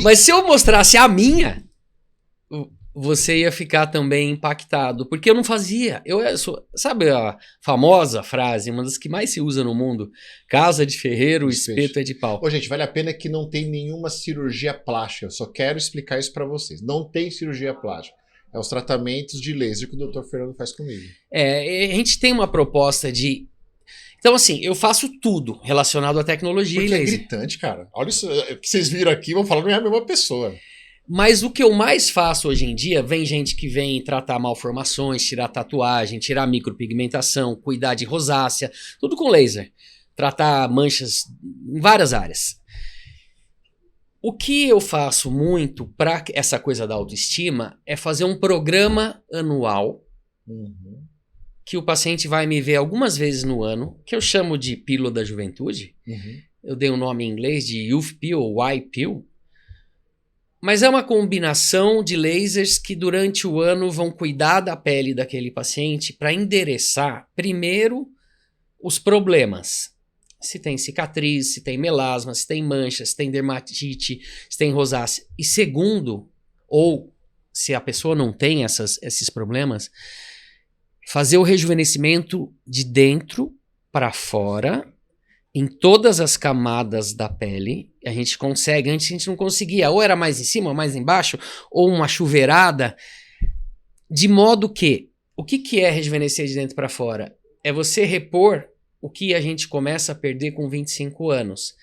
Mas se eu mostrasse a minha, você ia ficar também impactado. Porque eu não fazia. Sabe a famosa frase, uma das que mais se usa no mundo? Casa de ferreiro, o espeto é de pau. Ô, gente, vale a pena que não tem nenhuma cirurgia plástica. Eu só quero explicar isso para vocês. Não tem cirurgia plástica. É os tratamentos de laser que o Dr. Fernando faz comigo. A gente tem uma proposta de... Então, assim, eu faço tudo relacionado à tecnologia Porque e laser. É gritante, cara. Olha isso que vocês viram aqui, vão falar, não é a mesma pessoa. Mas o que eu mais faço hoje em dia, vem gente que vem tratar malformações, tirar tatuagem, tirar micropigmentação, cuidar de rosácea, tudo com laser. Tratar manchas em várias áreas. O que eu faço muito para essa coisa da autoestima é fazer um programa anual que o paciente vai me ver algumas vezes no ano, que eu chamo de Pílula da Juventude. Eu dei um nome em inglês de Youth Pill ou Y-Pill. Mas é uma combinação de lasers que durante o ano vão cuidar da pele daquele paciente para endereçar, primeiro, os problemas. Se tem cicatriz, se tem melasma, se tem mancha, se tem dermatite, se tem rosácea. E segundo, ou se a pessoa não tem esses problemas, fazer o rejuvenescimento de dentro para fora, em todas as camadas da pele. A gente consegue, antes a gente não conseguia, ou era mais em cima, ou mais embaixo, ou uma chuveirada, de modo que, o que é rejuvenescer de dentro para fora? É você repor o que a gente começa a perder com 25 anos,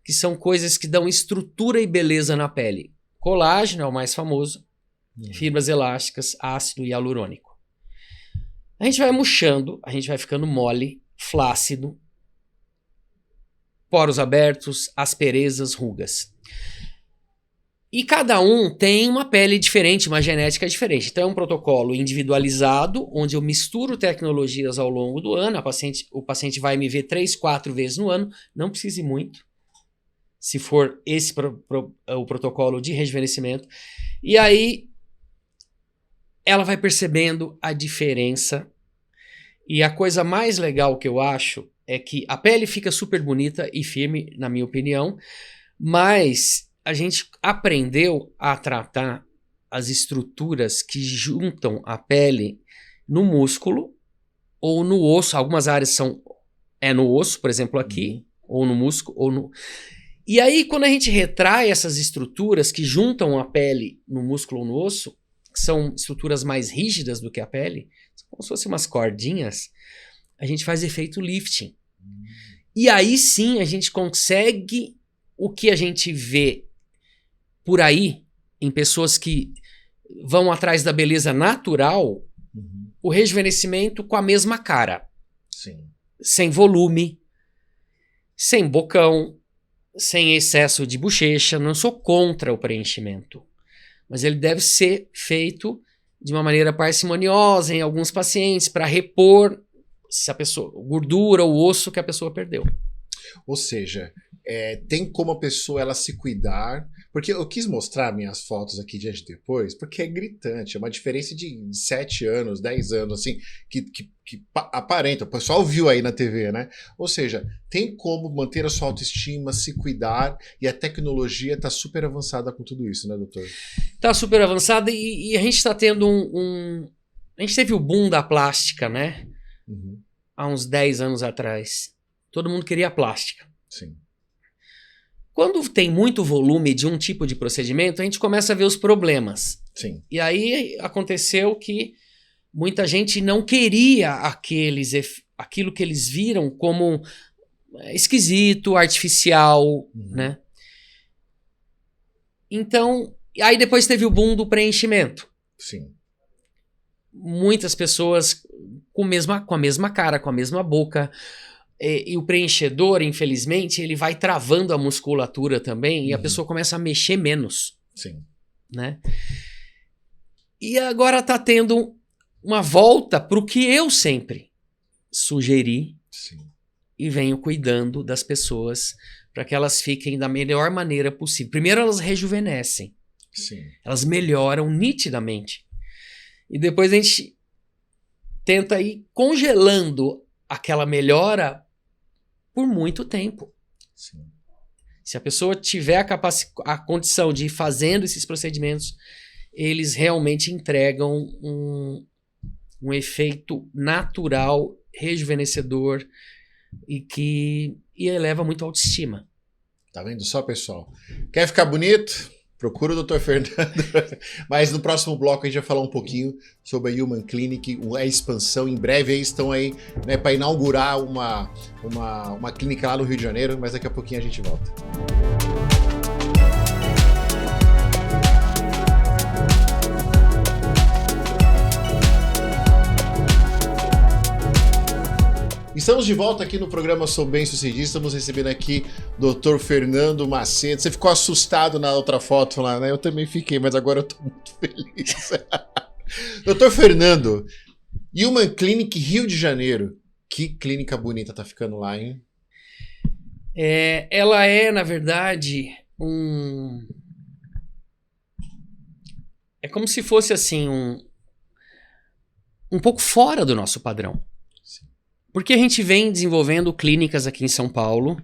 que são coisas que dão estrutura e beleza na pele. Colágeno é o mais famoso, fibras elásticas, ácido hialurônico. A gente vai murchando, a gente vai ficando mole, flácido, poros abertos, asperezas, rugas. E cada um tem uma pele diferente, uma genética diferente. Então é um protocolo individualizado, onde eu misturo tecnologias ao longo do ano. O paciente vai me ver 3, 4 vezes no ano, não precise muito, se for esse o protocolo de rejuvenescimento. E aí ela vai percebendo a diferença. E a coisa mais legal que eu acho é que a pele fica super bonita e firme, na minha opinião, mas a gente aprendeu a tratar as estruturas que juntam a pele no músculo ou no osso. Algumas áreas são no osso, por exemplo, aqui, ou no músculo, ou no... E aí, quando a gente retrai essas estruturas que juntam a pele no músculo ou no osso, que são estruturas mais rígidas do que a pele, como se fossem umas cordinhas, a gente faz efeito lifting. E aí sim a gente consegue o que a gente vê por aí, em pessoas que vão atrás da beleza natural, o rejuvenescimento com a mesma cara. Sim. Sem volume, sem bocão, sem excesso de bochecha. Não sou contra o preenchimento, mas ele deve ser feito de uma maneira parcimoniosa em alguns pacientes para repor se a pessoa, gordura ou osso que a pessoa perdeu. Ou seja, tem como a pessoa ela se cuidar, porque eu quis mostrar minhas fotos aqui de antes e depois, porque é gritante, é uma diferença de 7 anos, 10 anos, assim, que aparenta, o pessoal viu aí na TV, né? Ou seja, tem como manter a sua autoestima, se cuidar, e a tecnologia está super avançada com tudo isso, né, doutor? Está super avançada e a gente está tendo a gente teve o boom da plástica, né? Há uns 10 anos atrás. Todo mundo queria plástica. Sim. Quando tem muito volume de um tipo de procedimento, a gente começa a ver os problemas. Sim. E aí aconteceu que muita gente não queria aquilo que eles viram como esquisito, artificial, né? Então, aí depois teve o boom do preenchimento. Sim. Muitas pessoas com a mesma cara, com a mesma boca. E o preenchedor, infelizmente, ele vai travando a musculatura também e a pessoa começa a mexer menos. Sim. Né? E agora está tendo uma volta para o que eu sempre sugeri. Sim. E venho cuidando das pessoas para que elas fiquem da melhor maneira possível. Primeiro, elas rejuvenescem. Sim. Elas melhoram nitidamente. E depois a gente tenta ir congelando aquela melhora por muito tempo. Sim. Se a pessoa tiver a condição de ir fazendo esses procedimentos, eles realmente entregam um efeito natural, rejuvenescedor e eleva muito a autoestima. Tá vendo só, pessoal? Quer ficar bonito? Procura o Dr. Fernando. Mas no próximo bloco a gente vai falar um pouquinho sobre a Human Clinic, a expansão. Em breve aí estão aí, né, para inaugurar uma clínica lá no Rio de Janeiro, mas daqui a pouquinho a gente volta. Estamos de volta aqui no programa Sou Bem Sucedido. Estamos recebendo aqui o Dr. Fernando Macedo. Você ficou assustado na outra foto lá, né? Eu também fiquei, mas agora eu tô muito feliz. Dr. Fernando, Human Clinic Rio de Janeiro. Que clínica bonita tá ficando lá, hein? Ela é, na verdade, é como se fosse assim, um pouco fora do nosso padrão. Porque a gente vem desenvolvendo clínicas aqui em São Paulo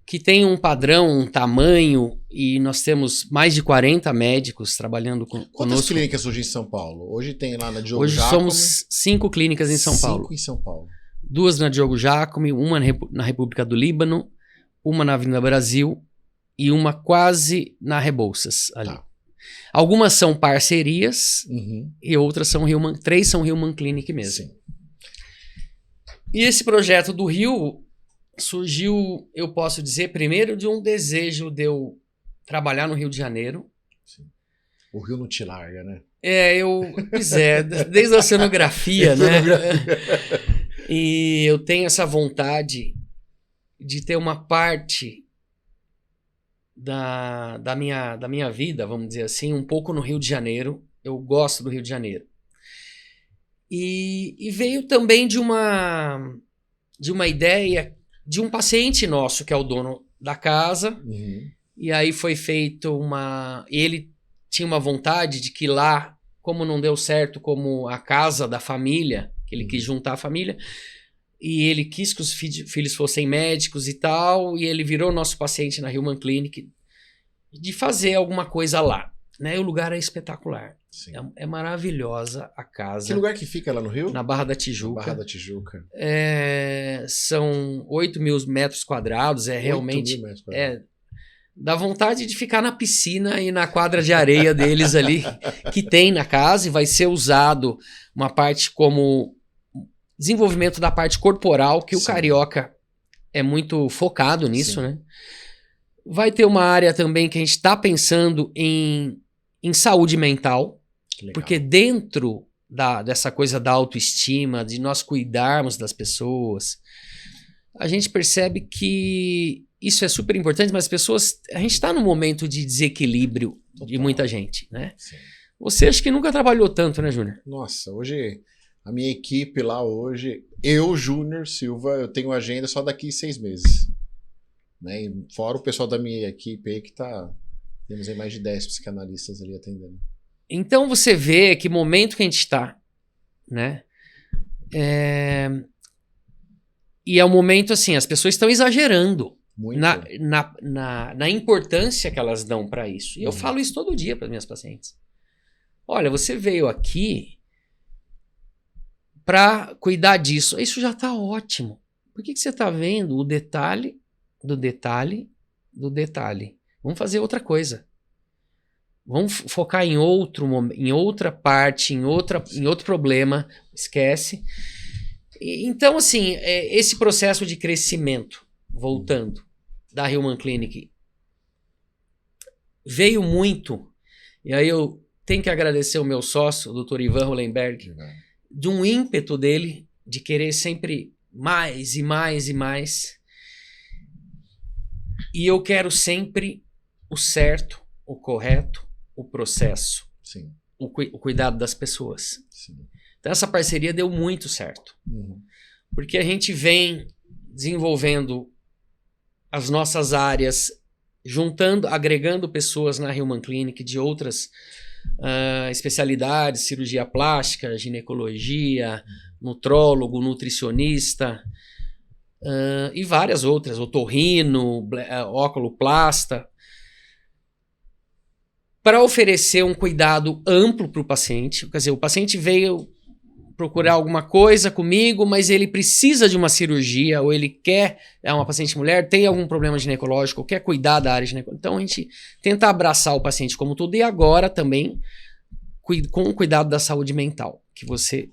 que tem um padrão, um tamanho, e nós temos mais de 40 médicos trabalhando conosco. Quantas clínicas hoje em São Paulo? Hoje tem lá na Diogo Hoje Jacome. somos 5 clínicas em São Paulo. 5 em São Paulo. 2 na Diogo Jacome, uma na República do Líbano, uma na Avenida Brasil e uma quase na Rebouças ali. Tá. Algumas são parcerias e outras são 3 são Human Clinic mesmo. Sim. E esse projeto do Rio surgiu, eu posso dizer, primeiro de um desejo de eu trabalhar no Rio de Janeiro. Sim. O Rio não te larga, né? Desde a cenografia, né? E eu tenho essa vontade de ter uma parte da minha vida, vamos dizer assim, um pouco no Rio de Janeiro. Eu gosto do Rio de Janeiro. E veio também de uma ideia de um paciente nosso, que é o dono da casa. E aí foi feito ele tinha uma vontade de que lá, como não deu certo como a casa da família, que ele quis juntar a família, e ele quis que os filhos fossem médicos e tal, e ele virou nosso paciente na Human Clinic, de fazer alguma coisa lá. Né? E o lugar é espetacular. É maravilhosa a casa. Que lugar que fica lá no Rio? Na Barra da Tijuca. Na Barra da Tijuca. São 8 mil metros quadrados. Realmente... 8 mil metros quadrados. Dá vontade de ficar na piscina e na quadra de areia deles ali, que tem na casa, e vai ser usado uma parte como desenvolvimento da parte corporal, que o carioca é muito focado nisso, né? Vai ter uma área também que a gente está pensando em saúde mental, porque dentro dessa coisa da autoestima, de nós cuidarmos das pessoas, a gente percebe que isso é super importante, mas a gente está num momento de desequilíbrio de muita gente, né? Sim. Você acha que nunca trabalhou tanto, né, Júnior? Nossa, hoje a minha equipe lá eu, Júnior Silva, eu tenho agenda só daqui 6 meses. Né? E fora o pessoal da minha equipe aí que temos aí mais de 10 psicanalistas ali atendendo. Então você vê que momento que a gente está, né? E é um momento assim, as pessoas estão exagerando na importância que elas dão para isso. E eu falo isso todo dia para as minhas pacientes. Olha, você veio aqui para cuidar disso. Isso já está ótimo. Por que você está vendo o detalhe do detalhe do detalhe? Vamos fazer outra coisa. Vamos focar em outra parte, em outro problema. Esquece. Então, assim, esse processo de crescimento, voltando, da Human Clinic, veio muito, e aí eu tenho que agradecer o meu sócio, o Dr. Ivan Hollenberg, de um ímpeto dele, de querer sempre mais e mais e mais. E eu quero sempre o certo, o correto, o processo, o cuidado das pessoas. Sim. Então essa parceria deu muito certo. Porque a gente vem desenvolvendo as nossas áreas, agregando pessoas na Human Clinic de outras especialidades, cirurgia plástica, ginecologia, nutrólogo, nutricionista, e várias outras, otorrino, óculoplasta, para oferecer um cuidado amplo para o paciente. Quer dizer, o paciente veio procurar alguma coisa comigo, mas ele precisa de uma cirurgia, ou ele quer, é uma paciente mulher, tem algum problema ginecológico, ou quer cuidar da área ginecológica. Então a gente tenta abraçar o paciente como tudo, e agora também com o cuidado da saúde mental, que você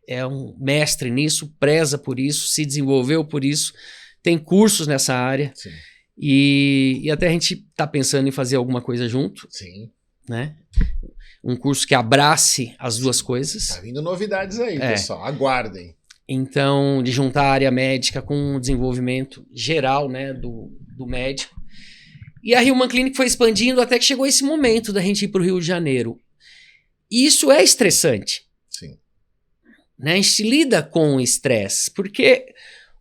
é um mestre nisso, preza por isso, se desenvolveu por isso, tem cursos nessa área. Sim. E até a gente está pensando em fazer alguma coisa junto. Sim. Né? Um curso que abrace as duas coisas. Tá vindo novidades aí, pessoal. Aguardem. Então, de juntar a área médica com o desenvolvimento geral, né, do médico. E a Hillman Clinic foi expandindo até que chegou esse momento da gente ir para o Rio de Janeiro. E isso é estressante. Sim. Né? A gente lida com o estresse, porque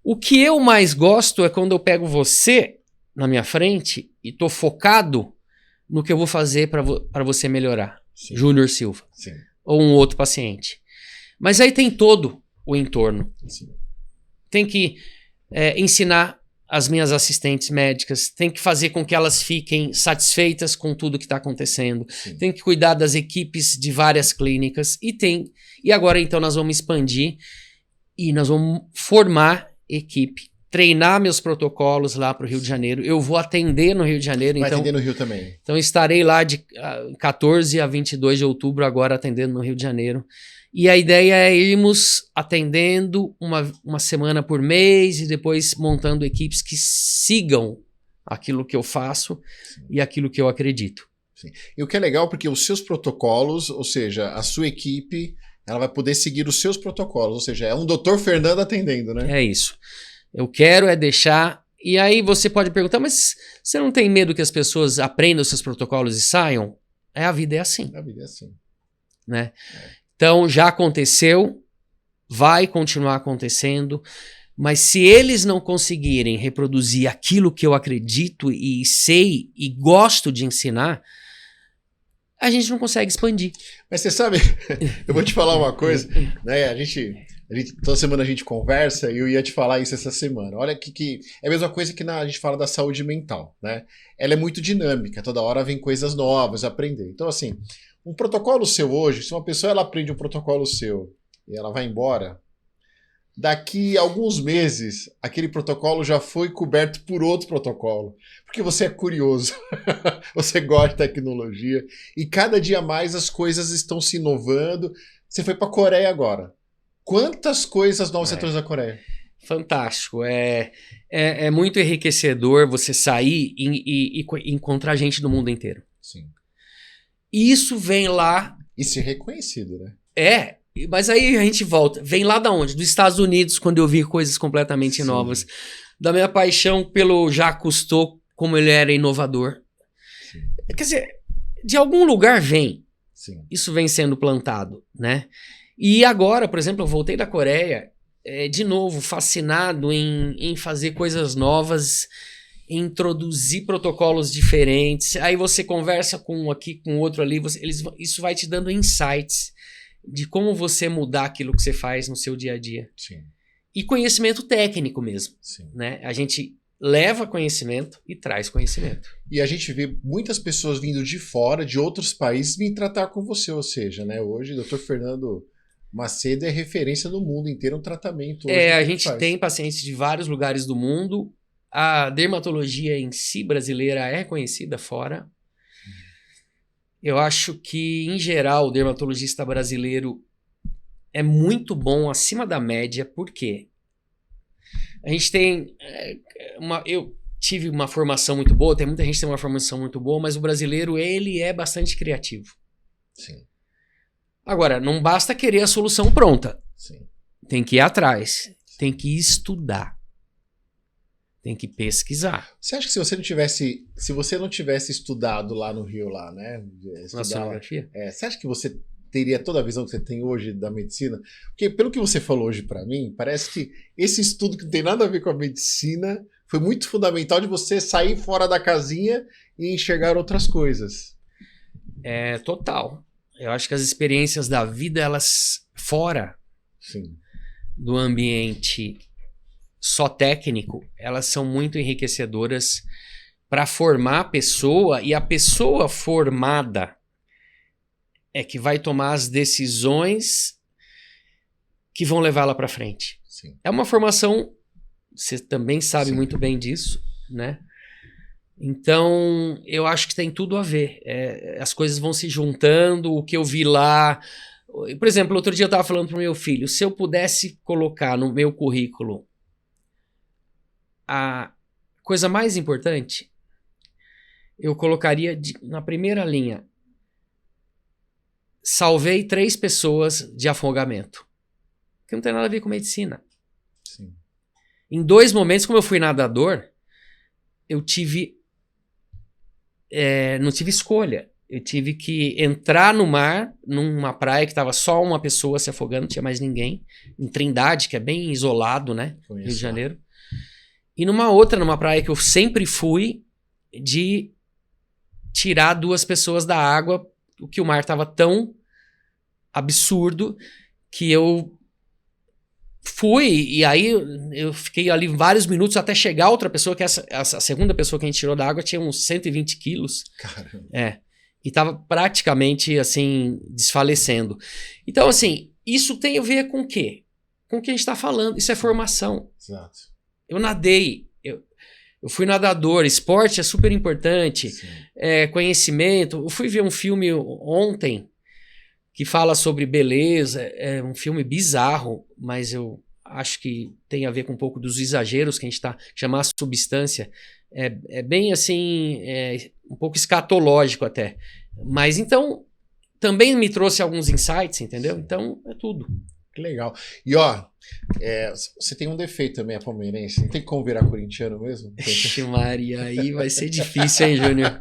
o que eu mais gosto é quando eu pego você na minha frente e tô focado no que eu vou fazer para você melhorar. Sim. Júnior Silva. Sim. Ou um outro paciente. Mas aí tem todo o entorno. Sim. Tem que ensinar as minhas assistentes médicas, tem que fazer com que elas fiquem satisfeitas com tudo que está acontecendo, Sim. Tem que cuidar das equipes de várias clínicas e agora então nós vamos expandir e nós vamos formar equipe, treinar meus protocolos lá para o Rio de Janeiro. Eu vou atender no Rio de Janeiro. Vai então, atender no Rio também. Então estarei lá de 14 a 22 de outubro agora atendendo no Rio de Janeiro. E a ideia é irmos atendendo uma semana por mês e depois montando equipes que sigam aquilo que eu faço. Sim. E aquilo que eu acredito. Sim. E o que é legal, porque os seus protocolos, ou seja, a sua equipe, ela vai poder seguir os seus protocolos. Ou seja, é um Dr. Fernando atendendo, né? É isso. Eu quero deixar... E aí você pode perguntar, mas você não tem medo que as pessoas aprendam os seus protocolos e saiam? A vida é assim. A vida é assim. Né? Então, já aconteceu, vai continuar acontecendo, mas se eles não conseguirem reproduzir aquilo que eu acredito e sei e gosto de ensinar, a gente não consegue expandir. Mas você sabe, eu vou te falar uma coisa, né? Toda semana a gente conversa e eu ia te falar isso essa semana. Olha que é a mesma coisa que a gente fala da saúde mental, né? Ela é muito dinâmica, toda hora vem coisas novas, aprender. Então, assim, um protocolo seu hoje, se uma pessoa ela aprende um protocolo seu e ela vai embora, daqui a alguns meses, aquele protocolo já foi coberto por outro protocolo. Porque você é curioso, você gosta de tecnologia e cada dia mais as coisas estão se inovando. Você foi para a Coreia agora. Quantas coisas novas você trouxe da Coreia? Fantástico. É muito enriquecedor você sair e encontrar gente do mundo inteiro. Sim. E isso vem lá... E ser reconhecido, né? Mas aí a gente volta. Vem lá da onde? Dos Estados Unidos, quando eu vi coisas completamente novas. Da minha paixão pelo Jacques Cousteau, como ele era inovador. Sim. Quer dizer, de algum lugar vem. Sim. Isso vem sendo plantado, né? E agora, por exemplo, eu voltei da Coreia, de novo, fascinado em fazer coisas novas, introduzir protocolos diferentes. Aí você conversa com um aqui, com outro ali, isso vai te dando insights de como você mudar aquilo que você faz no seu dia a dia. Sim. E conhecimento técnico mesmo. Sim. Né? A gente leva conhecimento e traz conhecimento. E a gente vê muitas pessoas vindo de fora, de outros países, vir tratar com você. Ou seja, né, hoje o Dr. Fernando Macedo é referência no mundo inteiro, um tratamento. A gente tem pacientes de vários lugares do mundo. A dermatologia em si brasileira é reconhecida fora. Eu acho que, em geral, o dermatologista brasileiro é muito bom, acima da média. Por quê? A gente tem... eu tive uma formação muito boa, tem muita gente que tem uma formação muito boa, mas o brasileiro, ele é bastante criativo. Sim. Agora, não basta querer a solução pronta. Sim. Tem que ir atrás, tem que estudar. Tem que pesquisar. Você acha que se você não tivesse estudado lá no Rio, lá, né? Na sonografia? Você acha que você teria toda a visão que você tem hoje da medicina? Porque pelo que você falou hoje para mim, parece que esse estudo que não tem nada a ver com a medicina foi muito fundamental de você sair fora da casinha e enxergar outras coisas. Total. Eu acho que as experiências da vida, elas fora Sim. do ambiente só técnico, elas são muito enriquecedoras para formar a pessoa, e a pessoa formada é que vai tomar as decisões que vão levá-la para frente. Sim. É uma formação, você também sabe Sim. muito bem disso, né? Então, eu acho que tem tudo a ver. As coisas vão se juntando, o que eu vi lá... Por exemplo, outro dia eu estava falando para o meu filho, se eu pudesse colocar no meu currículo a coisa mais importante, eu colocaria na primeira linha, salvei 3 pessoas de afogamento. Que não tem nada a ver com medicina. Sim. Em 2 momentos, como eu fui nadador, eu não tive escolha. Eu tive que entrar no mar, numa praia que estava só uma pessoa se afogando, não tinha mais ninguém. Em Trindade, que é bem isolado, né? Conheço. Rio de Janeiro. E numa praia que eu sempre fui, de tirar 2 pessoas da água, porque o mar estava tão absurdo que eu fui, e aí eu fiquei ali vários minutos até chegar outra pessoa, que a segunda pessoa que a gente tirou da água tinha uns 120 quilos. Caramba. E tava praticamente, assim, desfalecendo. Então, assim, isso tem a ver com o quê? Com o que a gente tá falando. Isso é formação. Exato. Eu nadei, eu fui nadador, esporte é super importante, conhecimento. Eu fui ver um filme ontem que fala sobre beleza, é um filme bizarro, mas eu acho que tem a ver com um pouco dos exageros que a gente está chamando a substância. É bem assim, um pouco escatológico até. Mas então, também me trouxe alguns insights, entendeu? Então, é tudo. Que legal. E ó, você tem um defeito também, a palmeirense. Não tem como virar corintiano mesmo? Ixi, Maria, aí vai ser difícil, hein, Júnior?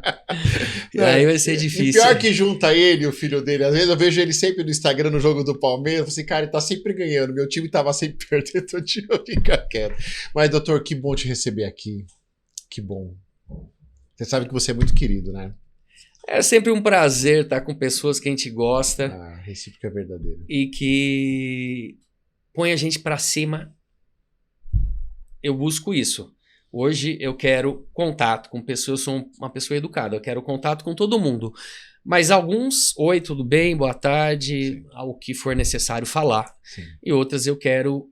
Aí vai ser difícil. E pior que junta ele e o filho dele. Às vezes eu vejo ele sempre no Instagram, no jogo do Palmeiras. Eu falo assim, cara, ele tá sempre ganhando. Meu time tava sempre perdendo, então o time fica quieto. Mas, doutor, que bom te receber aqui. Que bom. Você sabe que você é muito querido, né? É sempre um prazer estar com pessoas que a gente gosta. A recíproca é verdadeira. E que põe a gente pra cima. Eu busco isso. Hoje eu quero contato com pessoas, eu sou uma pessoa educada, eu quero contato com todo mundo. Mas alguns, oi, tudo bem, boa tarde, o que for necessário falar. Sim. E outras eu quero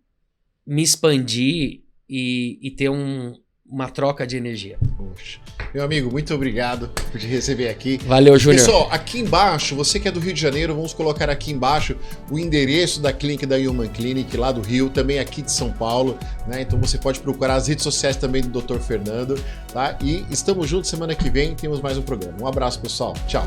me expandir e ter uma troca de energia. Poxa. Meu amigo, muito obrigado por te receber aqui. Valeu, Júnior. Pessoal, aqui embaixo, você que é do Rio de Janeiro, vamos colocar aqui embaixo o endereço da clínica da Human Clinic, lá do Rio, também aqui de São Paulo, né? Então você pode procurar as redes sociais também do Dr. Fernando, tá? E estamos juntos semana que vem, temos mais um programa. Um abraço, pessoal. Tchau.